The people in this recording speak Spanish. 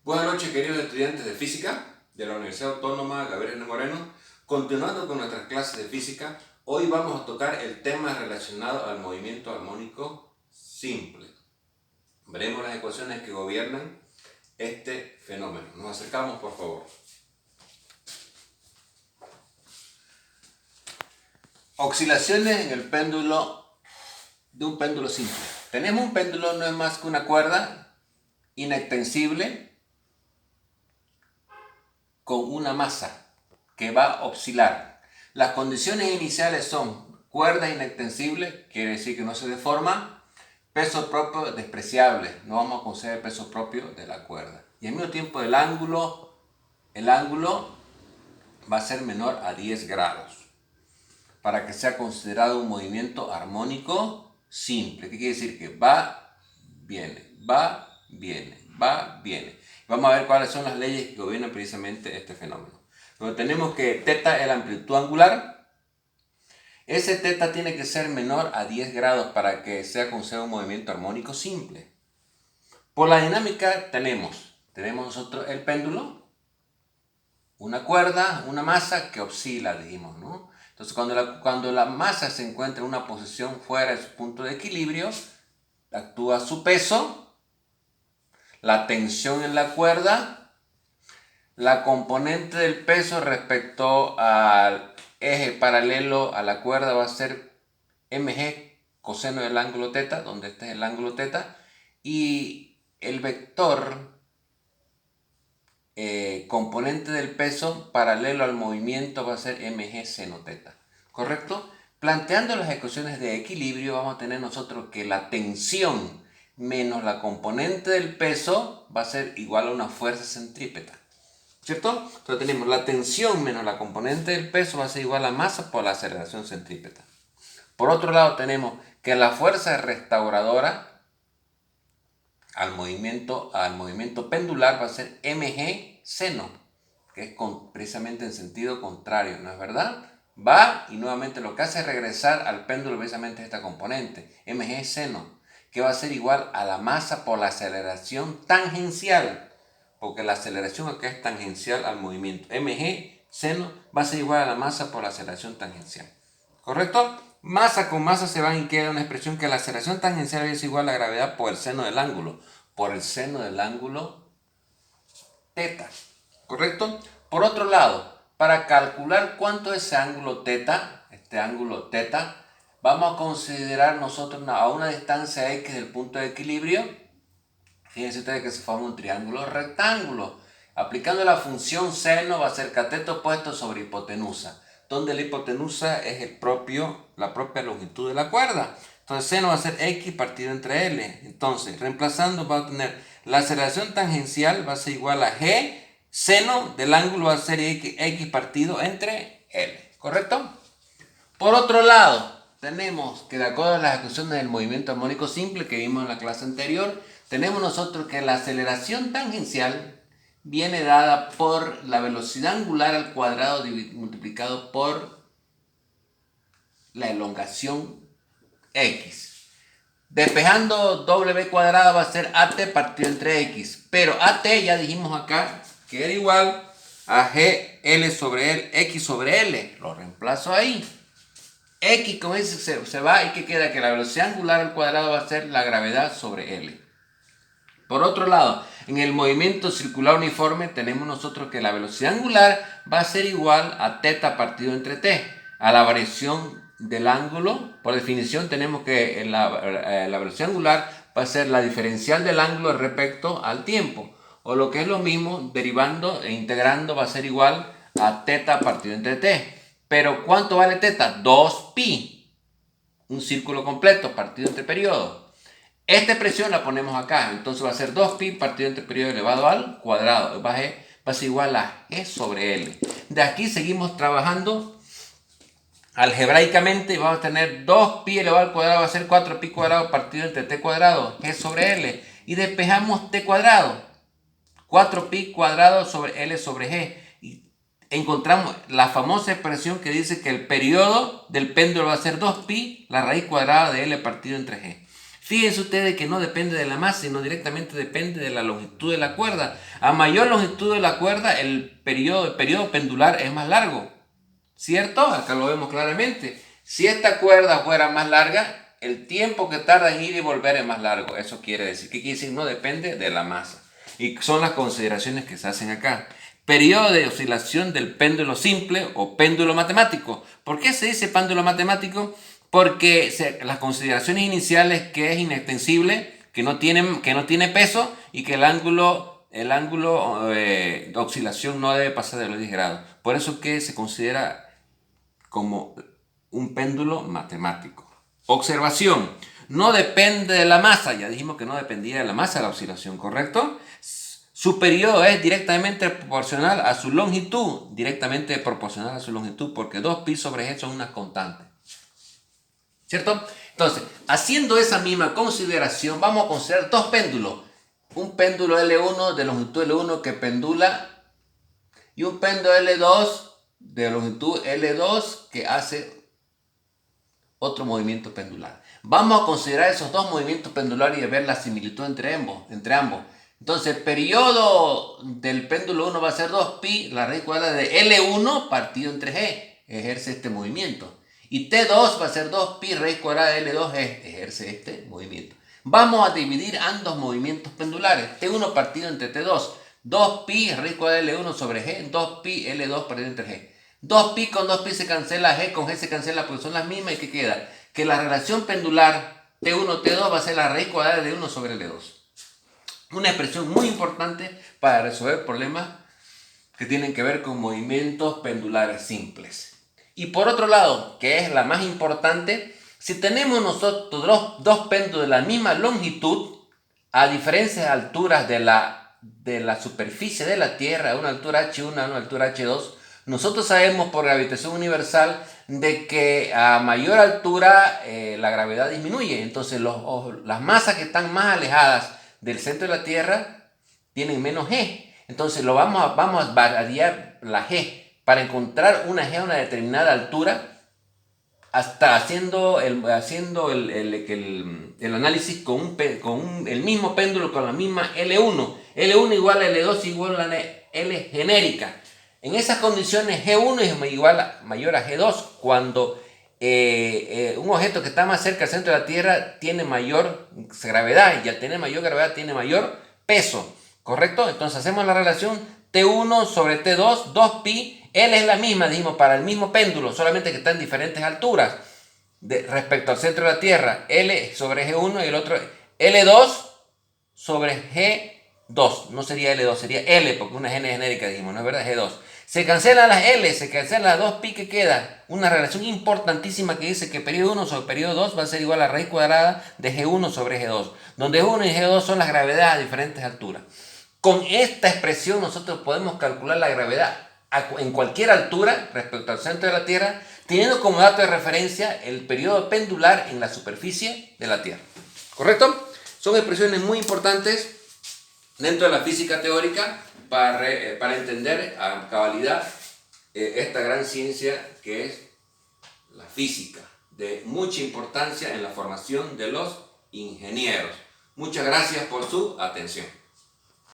Buenas noches, queridos estudiantes de física de la Universidad Autónoma Gabriel Moreno. Continuando con nuestras clases de física, hoy vamos a tocar el tema relacionado al movimiento armónico simple. Veremos las ecuaciones que gobiernan este fenómeno. Nos acercamos, por favor. Oscilaciones en el péndulo de un péndulo simple. Tenemos un péndulo, no es más que una cuerda inextensible con una masa que va a oscilar. Las condiciones iniciales son cuerda inextensible, quiere decir que no se deforma, peso propio despreciable, no vamos a considerar el peso propio de la cuerda. Y al mismo tiempo el ángulo va a ser menor a 10 grados para que sea considerado un movimiento armónico simple. ¿Qué quiere decir? Que va, viene, va, viene, va, viene. Vamos a ver cuáles son las leyes que gobiernan precisamente este fenómeno. Pero tenemos que teta es la amplitud angular. Ese teta tiene que ser menor a 10 grados para que sea considerado un movimiento armónico simple. Por la dinámica tenemos nosotros el péndulo, una cuerda, una masa que oscila, dijimos, ¿no? Entonces cuando la masa se encuentra en una posición fuera de su punto de equilibrio, actúa su peso, la tensión en la cuerda, la componente del peso respecto al eje paralelo a la cuerda va a ser mg coseno del ángulo teta, donde este es el ángulo teta, y el vector componente del peso paralelo al movimiento va a ser mg seno teta, ¿correcto? Planteando las ecuaciones de equilibrio vamos a tener nosotros que la tensión menos la componente del peso va a ser igual a una fuerza centrípeta, ¿cierto? Entonces tenemos la tensión menos la componente del peso va a ser igual a masa por la aceleración centrípeta. Por otro lado tenemos que la fuerza restauradora al movimiento pendular va a ser mg seno, que es precisamente en sentido contrario, ¿no es verdad? Va y nuevamente lo que hace es regresar al péndulo precisamente esta componente, mg seno, que va a ser igual a la masa por la aceleración tangencial, porque la aceleración acá es tangencial al movimiento. mg seno va a ser igual a la masa por la aceleración tangencial, ¿correcto? Masa con masa se van y queda una expresión que la aceleración tangencial es igual a la gravedad por el seno del ángulo teta, ¿correcto? Por otro lado, para calcular cuánto es ese ángulo teta, vamos a considerar nosotros a una distancia x del punto de equilibrio. Fíjense ustedes que se forma un triángulo rectángulo. Aplicando la función seno va a ser cateto opuesto sobre hipotenusa, donde la hipotenusa es la propia longitud de la cuerda. Entonces seno va a ser x partido entre L. Entonces, reemplazando va a tener la aceleración tangencial va a ser igual a g, seno del ángulo va a ser x partido entre L, ¿correcto? Por otro lado, tenemos que de acuerdo a las ecuaciones del movimiento armónico simple que vimos en la clase anterior, tenemos nosotros que la aceleración tangencial viene dada por la velocidad angular al cuadrado multiplicado por la elongación x. Despejando w cuadrada va a ser at partido entre x, pero at ya dijimos acá que era igual a gl sobre l, x sobre l, lo reemplazo ahí. X, como dice, se va y que queda que la velocidad angular al cuadrado va a ser la gravedad sobre L. Por otro lado, en el movimiento circular uniforme tenemos nosotros que la velocidad angular va a ser igual a teta partido entre t, a la variación del ángulo. Por definición tenemos que la velocidad angular va a ser la diferencial del ángulo respecto al tiempo, o lo que es lo mismo, derivando e integrando va a ser igual a teta partido entre t. Pero ¿cuánto vale teta? 2pi. Un círculo completo partido entre periodos. Esta expresión la ponemos acá. Entonces va a ser 2pi partido entre periodo elevado al cuadrado. Va a ser igual a g sobre l. De aquí seguimos trabajando algebraicamente y vamos a tener 2pi elevado al cuadrado. Va a ser 4pi cuadrado partido entre t cuadrado. G sobre l. Y despejamos t cuadrado. 4pi cuadrado sobre l sobre g. Encontramos la famosa expresión que dice que el periodo del péndulo va a ser 2pi, la raíz cuadrada de L partido entre G. Fíjense ustedes que no depende de la masa, sino directamente depende de la longitud de la cuerda. A mayor longitud de la cuerda, el periodo pendular es más largo. ¿Cierto? Acá lo vemos claramente. Si esta cuerda fuera más larga, el tiempo que tarda en ir y volver es más largo. Eso quiere decir. ¿Qué quiere decir? No depende de la masa. Y son las consideraciones que se hacen acá. Periodo de oscilación del péndulo simple o péndulo matemático. ¿Por qué se dice péndulo matemático? Porque las consideraciones iniciales, que es inextensible, que no tiene peso y que el ángulo de oscilación no debe pasar de los 10 grados. Por eso que se considera como un péndulo matemático. Observación. No depende de la masa. Ya dijimos que no dependía de la masa la oscilación, ¿correcto? Su periodo es directamente proporcional a su longitud. Directamente proporcional a su longitud, porque 2pi sobre g son unas constantes. ¿Cierto? Entonces, haciendo esa misma consideración, vamos a considerar dos péndulos. Un péndulo L1 de longitud L1 que pendula y un péndulo L2 de longitud L2 que hace otro movimiento pendular. Vamos a considerar esos dos movimientos pendulares y ver la similitud entre ambos. Entonces, el periodo del péndulo 1 va a ser 2pi, la raíz cuadrada de L1 partido entre G, ejerce este movimiento. Y T2 va a ser 2pi, raíz cuadrada de L2, ejerce este movimiento. Vamos a dividir ambos movimientos pendulares, T1 partido entre T2. 2pi raíz cuadrada de L1 sobre G, 2pi L2 partido entre G. 2pi con 2pi se cancela, G con G se cancela porque son las mismas. ¿Y qué queda? Que la relación pendular T1, T2 va a ser la raíz cuadrada de 1 sobre L2. Una expresión muy importante para resolver problemas que tienen que ver con movimientos pendulares simples. Y por otro lado, que es la más importante, si tenemos nosotros dos péndulos de la misma longitud, a diferentes alturas de la superficie de la Tierra, a una altura H1, a una altura H2, nosotros sabemos por gravitación universal de que a mayor altura la gravedad disminuye. Entonces las masas que están más alejadas del centro de la Tierra tienen menos G. Entonces vamos a variar la G para encontrar una G a una determinada altura, hasta haciendo el análisis con el mismo péndulo, con la misma L1. L1 igual a L2 igual a L genérica. En esas condiciones G1 es mayor a G2 cuando un objeto que está más cerca del centro de la Tierra tiene mayor gravedad, y al tener mayor gravedad tiene mayor peso, ¿correcto? Entonces hacemos la relación T1 sobre T2, 2pi, L es la misma, dijimos, para el mismo péndulo, solamente que está en diferentes alturas respecto al centro de la Tierra. L sobre G1 y el otro L2 sobre G2, no sería L2, sería L, porque una G genérica dijimos, ¿no es verdad? G2. Se cancelan las L, se cancelan las 2pi que queda. Una relación importantísima que dice que periodo 1 sobre periodo 2 va a ser igual a la raíz cuadrada de G1 sobre G2, donde G1 y G2 son las gravedades a diferentes alturas. Con esta expresión nosotros podemos calcular la gravedad en cualquier altura respecto al centro de la Tierra, teniendo como dato de referencia el periodo pendular en la superficie de la Tierra. ¿Correcto? Son expresiones muy importantes dentro de la física teórica para entender a cabalidad esta gran ciencia que es la física, de mucha importancia en la formación de los ingenieros. Muchas gracias por su atención.